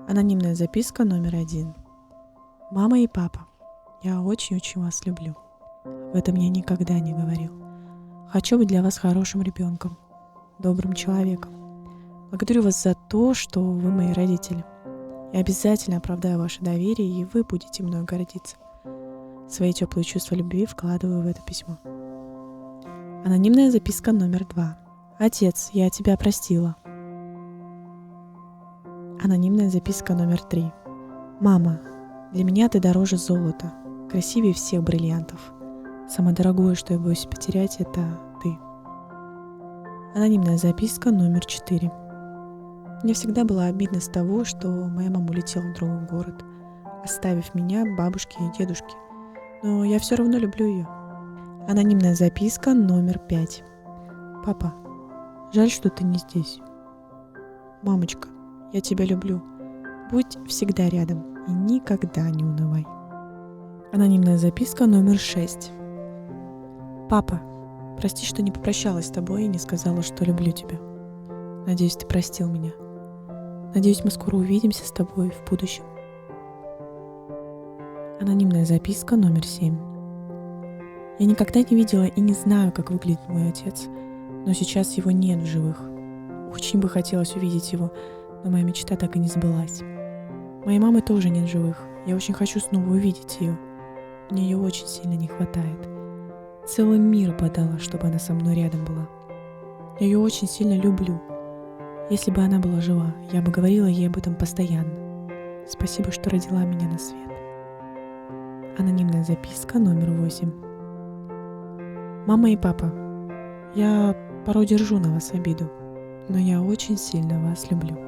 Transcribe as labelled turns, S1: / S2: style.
S1: Анонимная записка номер 1. Мама и папа, я очень-очень вас люблю. В этом я никогда не говорил. Хочу быть для вас хорошим ребенком, добрым человеком. Благодарю вас за то, что вы мои родители. Я обязательно оправдаю ваше доверие, и вы будете мною гордиться. Свои теплые чувства любви вкладываю в это письмо. Анонимная записка номер 2. Отец, я тебя простила. Анонимная записка номер 3. Мама, для меня ты дороже золота, красивее всех бриллиантов. Самое дорогое, что я боюсь потерять, это ты. Анонимная записка номер 4. Мне всегда было обидно с того, что моя мама улетела в другой город, оставив меня, бабушке и дедушке. Но я все равно люблю ее. Анонимная записка номер 5. Папа, жаль, что ты не здесь. Мамочка, я тебя люблю. Будь всегда рядом и никогда не унывай. Анонимная записка номер 6. Папа, прости, что не попрощалась с тобой и не сказала, что люблю тебя. Надеюсь, ты простил меня. Надеюсь, мы скоро увидимся с тобой в будущем. Анонимная записка номер 7. Я никогда не видела и не знаю, как выглядит мой отец, но сейчас его нет в живых. Очень бы хотелось увидеть его, но моя мечта так и не сбылась. Моей мамы тоже нет в живых. Я очень хочу снова увидеть ее. Мне ее очень сильно не хватает. Целый мир бы дала, чтобы она со мной рядом была. Я ее очень сильно люблю. Если бы она была жива, я бы говорила ей об этом постоянно. Спасибо, что родила меня на свет. Анонимная записка номер 8. Мама и папа, я порой держу на вас обиду, но я очень сильно вас люблю.